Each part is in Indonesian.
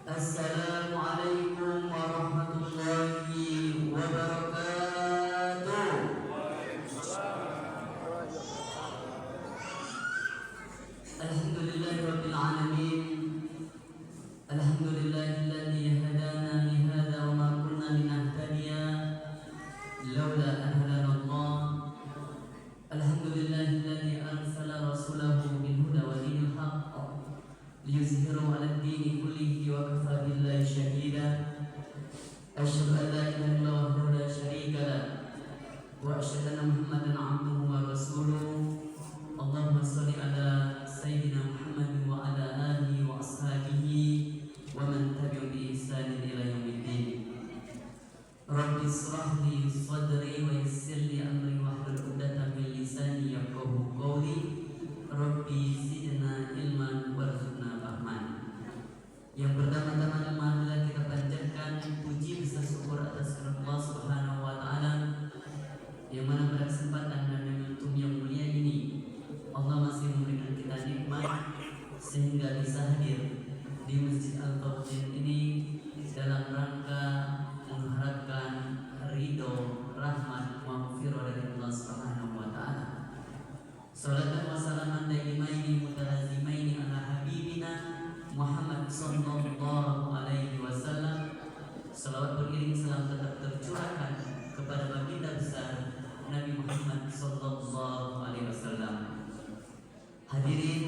Assalamualaikum warahmatullahi wabarakatuh. Alhamdulillahirabbil alamin. Alhamdulillahilladzi hadana li hadza wa ma kunna linahtadiya laula an hadanallah. Alhamdulillahilladzi arsala rasulahu bil huda wa dinil haqq liyuzhirahu 'alad dini kullihi wa kafa billahi shahida. Asyhadu an la ilaha illallah wahdahu la syarika lah wa asyhadu anna Muhammadan 'abduhu wa rasuluh. Allahumma shalli ala sayyidina Muhammadin wa ala alihi wa ashabihi wa man tabi'ahum bi ihsanin ila yaumiddin. Rabbi shrah li sadri wa yassir li amri wahlul 'uqdatam min lisani yafqahu qawli. Rabbi zidna ilman warzuqna fahman. Yang pertama-tama marilah kita panjatkan puji besar syukur atas Allah Subhanahu wa taala yang mana pada kesempatan dan momentum yang mulia ini Allah masih memberikan kita nikmat sehingga bisa hadir di Masjid Al-Fawzan ini dalam rangka mengharapkan ridho, rahmat, maghfirah dari Allah Subhanahu wa taala. Salatan wa salaman daimaini mutalazimaini ala habibina Muhammad sallallahu alaihi wasallam. Salawat beriring salam tetap tercurahkan kepada baginda besar Nabi Muhammad sallallahu alaihi wasallam. Hadirin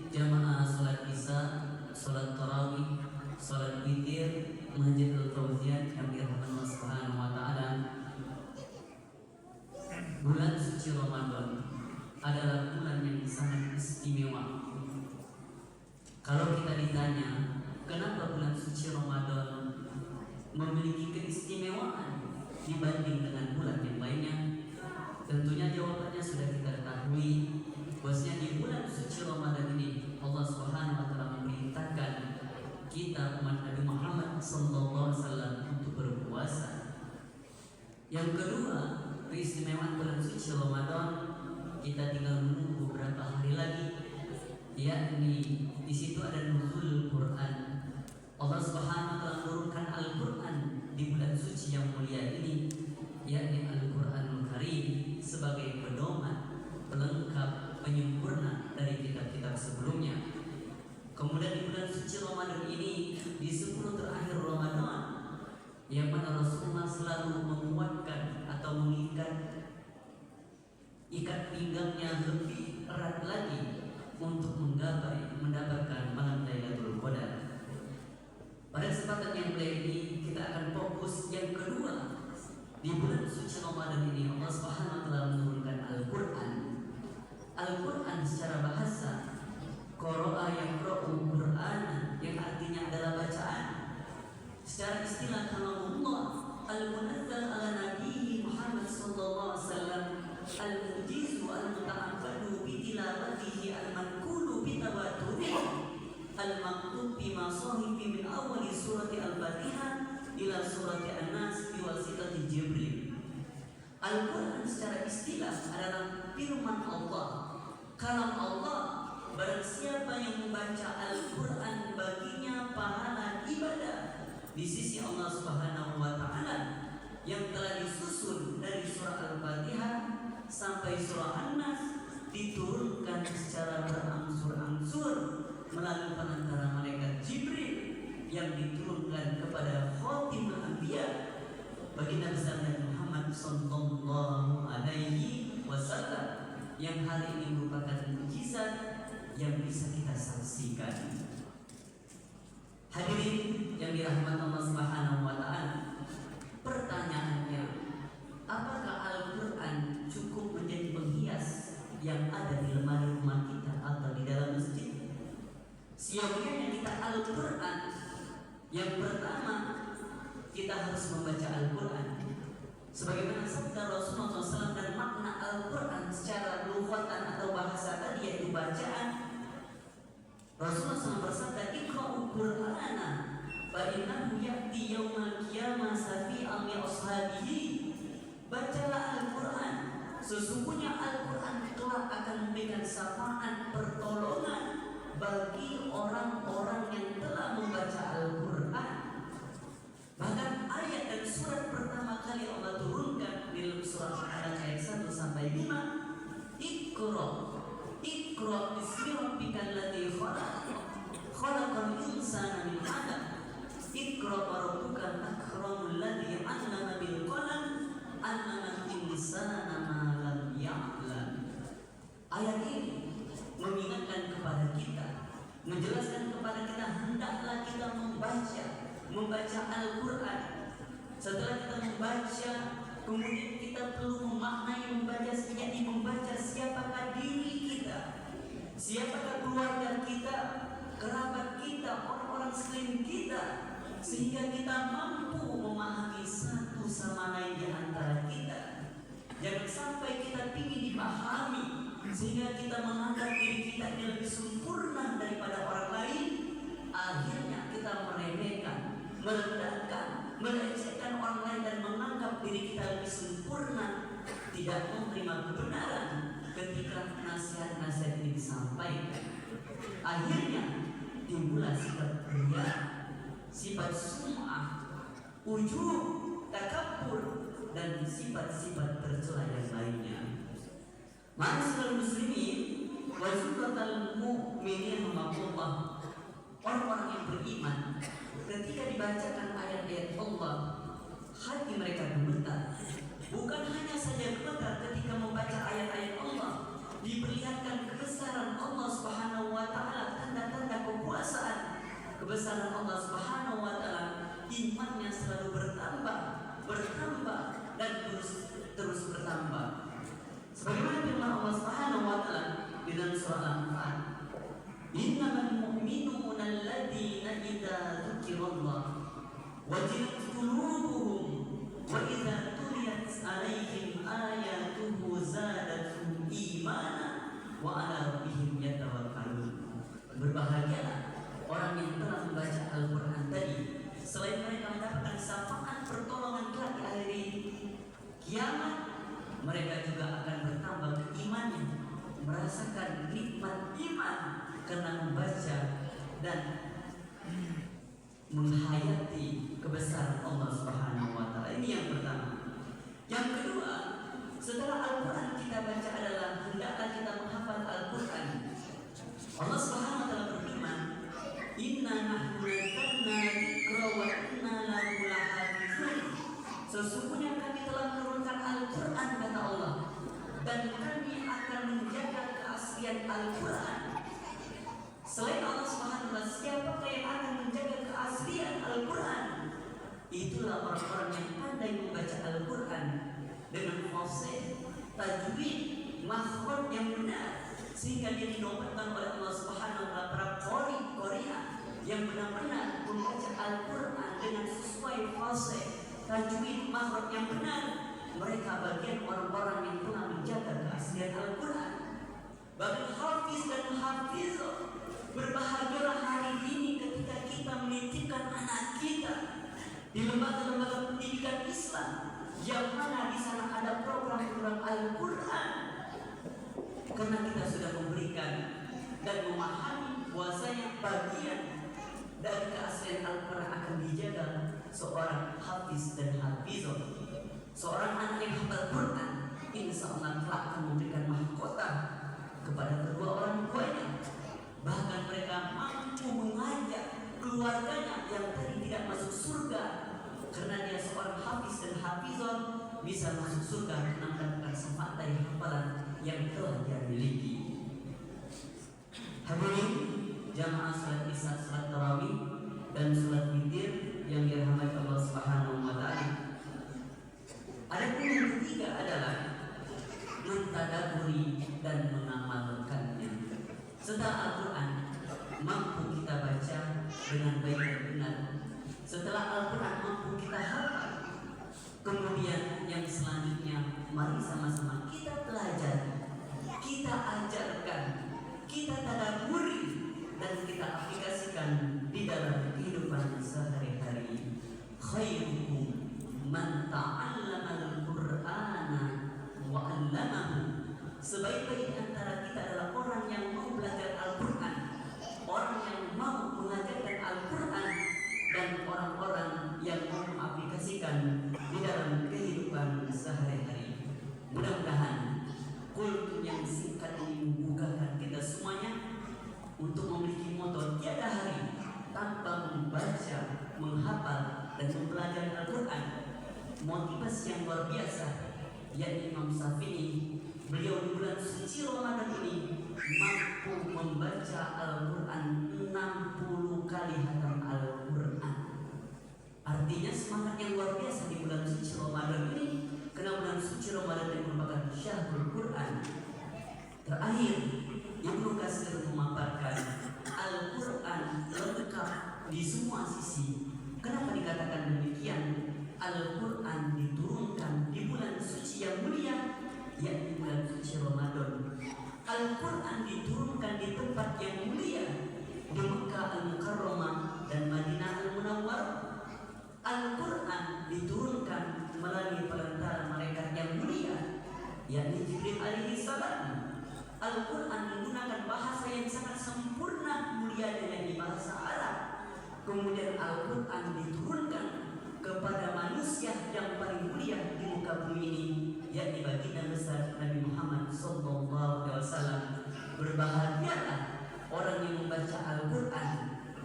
jamaah salat Isya, salat tarawih, salat witir Masjid Al-Fawzan yang dirahmati Allah Subhanahu wa taala. Bulan suci Ramadan adalah bulan yang sangat istimewa. Kalau kita ditanya kenapa bulan suci Ramadan memiliki keistimewaan dibanding dengan bulan yang lainnya, tentunya jawabannya sudah kita ketahui. Bahwasanya di bulan suci Ramadan ini Allah Subhanahu wa taala memerintahkan kita umat Nabi Muhammad sallallahu alaihi wasallam untuk berpuasa. Yang kedua, keistimewaan bulan suci Ramadan, kita tinggal menunggu beberapa hari lagi, yakni di situ ada nuzul Quran. Allah Subhanahu wa taala menurunkan Al-Quran di bulan suci yang mulia ini, yakni Al-Quranul Karim sebagai pedoman, pelengkap, penyempurna dari kitab-kitab sebelumnya. Kemudian di bulan suci Ramadan ini, di 10 terakhir Ramadan, yang mana Rasulullah selalu menguatkan atau mengikat ikat pinggangnya lebih erat lagi untuk mendapatkan malam Lailatul Qadar. Pada kesempatan yang mulia ini kita akan fokus yang kedua. Di bulan suci Ramadan ini Allah Subhanahu wa taala menurunkan Al-Qur'an. Al-Qur'an secara bahasa qara'a yaqra'u Qur'an, yang artinya adalah bacaan. Secara istilah kalamullah al-munazzal ala nabi Muhammad sallallahu alaihi wasallam, al-mujizu al-muta'abbadu bi tilawatihi al-manqulu bi tawaturi al-maktub bi masahifi min awali surati al-Fatihah ila surati An-Nas bi wasitati Jibril. Al-Quran secara istilah adalah firman Allah, kalam Allah. Barang siapa yang membaca Al-Quran baginya pahala ibadah di sisi Allah Subhanahu wa taala yang telah disusun dari surah Al-Fatihah sampai surah An-Nas, diturunkan secara berangsur-angsur melalui perantara malaikat Jibril yang diturunkan kepada Khatimul Anbiya baginda besar Nabi Muhammad sallallahu alaihi wasallam, yang hari ini merupakan mukjizat yang bisa kita saksikan. Hadirin yang dirahmati Allah Subhanahu wa taala, pertanyaannya, apakah Al-Quran cukup menjadi penghias yang ada di lemari rumah kita atau di dalam masjid? Siapnya kita Al-Quran, yang pertama kita harus membaca Al-Quran sebagaimana sabda Rasulullah SAW, dan makna Al-Quran secara lughatan atau bahasa tadi yaitu bacaan. Rasulullah SAW bersabda, "Iqra'u Qur'ana fa innahu ya'ti yaumal qiyamah safi'an li ashabihi." Bacalah Al-Quran, sesungguhnya Al-Quran kelak akan memberikan syafaat pertolongan bagi orang-orang yang telah membaca Al-Quran Iqra rabbuka akramul ladzi 'allama bil qalam 'allamal insana ma lam ya'lam. Ayat ini mengingatkan kepada kita, menjelaskan kepada kita hendaklah kita membaca Al-Quran. Setelah kita membaca, kemudian kita perlu memaknai membaca, yakni membaca siapakah diri kita, siapakah keluarga kita, kerabat kita, orang-orang sekeliling kita, sehingga kita mampu memahami satu sama lain di antara kita. Jangan sampai kita ingin dipahami sehingga kita menganggap diri kita lebih sempurna daripada orang lain. Akhirnya kita meremehkan, merendahkan, melecehkan orang lain dan menganggap diri kita lebih sempurna, tidak menerima kebenaran ketika nasihat-nasihat ini disampaikan. Akhirnya timbullah sifat riya, sifat sum'ah, ujub, takabur, dan sifat-sifat tercela yang lainnya. Ma'asyiral muslimin wa zullatal mu'minin rahimahullah, orang-orang yang beriman ketika dibacakan ayat-ayat Allah, hati mereka gemetar. Bukan hanya saja gemetar ketika membaca ayat-ayat Allah, diperlihatkan kebesaran Allah Subhanahu wa taala, tanda-tanda kekuasaan kebesaran Allah Subhanahu wa taala, imannya selalu bertambah dan terus bertambah. Sebagaimana firman Allah Subhanahu wa taala di dalam surah Al-Anfal, "Innamal mu'minuna alladzina idza dzukirallah wajilat qulubuhum wa idza tuliyat 'alaihim ayatuhu zadatuhum imana wa 'ala rabbihim yatawakkalun." Berbahagialah orang yang telah membaca Al-Quran tadi, selain mereka mendapatkan syafaat pertolongan kelak di hari kiamat, mereka juga akan bertambah keimanannya, merasakan nikmat iman karena membaca dan menghayati kebesaran Allah Subhanahu wa taala. Ini yang pertama. Yang kedua, setelah Al-Quran kita baca adalah hendaklah kita menghafal Al-Quran. Allah Subhanahu wa taala berfirman, "Inna nahnu nazzalna dzikra wa inna lahu lahafizun." Sesungguhnya kami telah menurunkan Al-Quran, kata Allah, dan kami akan menjaga keaslian Al-Quran. Selain Allah Subhanahu wa taala, siapakah yang akan menjaga keaslian Al-Quran? Itulah orang-orang yang pandai membaca Al-Quran dengan fasih, tajwid, makhraj yang benar, sehingga dia dinobatkan oleh Allah Subhanahu wa taala para qari-qari'ah yang benar-benar membaca Al-Quran dengan sesuai fasih, tajwid, makhraj yang benar. Mereka bagian orang-orang yang telah menjaga keaslian Al-Quran. Bagi hafiz dan hafizah, berbahagialah hari ini ketika kita menitipkan anak kita di lembaga-lembaga pendidikan Islam yang mana di sana ada program-program Al-Quran, karena kita sudah memberikan dan memahami bahwasanya bagian dari keaslian Al-Quran akan dijaga seorang hafiz dan hafizah. Seorang anak yang hafal Quran, insya Allah kelak akan memberikan mahkota kepada kedua orang tuanya. Bahkan mereka mampu mengajak keluarganya yang tadi tidak masuk surga, karena dia seorang hafiz dan hafizah bisa masuk surga karena mendapatkan syafaat dari hafalan yang telah dia miliki. Hadirin jamaah salat isya, salat tarawih, dan salat witir yang dirahmati Allah Subhanahu wa taala. Adapun yang ketiga adalah mentadaburi dan mengamalkannya. Setelah Al-Quran mampu kita baca dengan baik dan benar, setelah Al-Quran mampu kita hafal, kemudian yang selanjutnya mari sama-sama kita pelajari, kita ajarkan, kita tadaburi, dan kita aplikasikan di dalam kehidupan sehari-hari. Khairukum man ta'allama al-Qur'ana wa 'allamahu. Sebaik-baik antara kita adalah orang yang mau belajar Al-Quran, orang yang mau mengajarkan Al-Quran, dan orang-orang yang mau mengaplikasikan di dalam kehidupan sehari-hari. Mudah-mudahan kultum yang singkat ini membukakan kita semuanya untuk memiliki moto tiada hari tanpa membaca, menghafal, dan mempelajari Al-Quran. Motivasi yang luar biasa, yakni Imam Syafi'i, beliau di bulan suci Ramadan ini mampu membaca Al-Quran 60 kali hatam Al-Quran. Artinya semangat yang luar biasa di bulan suci Ramadan ini, karena bulan suci Ramadan yang merupakan syahrul Quran. Terakhir, Ibnu Katsir memaparkan Al-Quran lengkap di semua sisi. Kenapa dikatakan demikian? Al-Quran diturunkan di bulan suci yang mulia, yakni bulan suci Ramadan. Al-Quran diturunkan di tempat yang mulia, di Mekah Al-Mukarramah dan Madinah Al-Munawwarah. Al-Quran diturunkan melalui perantara malaikat yang mulia, yakni Jibril alaihi salam. Al-Quran menggunakan bahasa yang sangat sempurna mulia dengan bahasa Arab. Kemudian Al-Quran diturunkan kepada manusia yang paling mulia di muka bumi ini, yakni baginda besar Nabi Muhammad SAW. Berbahagialah orang yang membaca Al-Quran,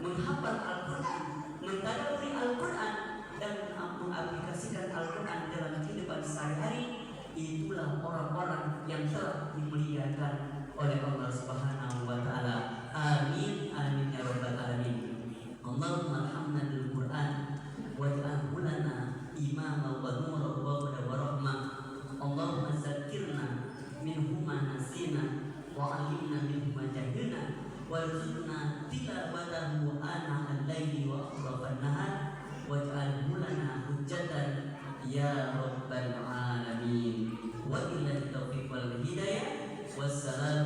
menghafal Al-Quran, mentadabburi Al-Quran, dan mengaplikasikan Al-Quran dalam kehidupan sehari-hari. Itulah orang-orang yang telah dimuliakan oleh Allah Subhanahu wa Ta'ala. Amin, amin ya rabbal alamin. Allahumma arhamna bil Quran waj'alhu lana imama wa nura wa huda wa rahmah. Allahumma zakkirna minhu ma nasina wa 'allimna minhu ma jahilna warzuqna tilawatahu ana al-laili wa atrafan nahar waj'alhu lana hujjatan ya rabbal alamin. Wa billahi taufiq wal hidayah. Wassalamu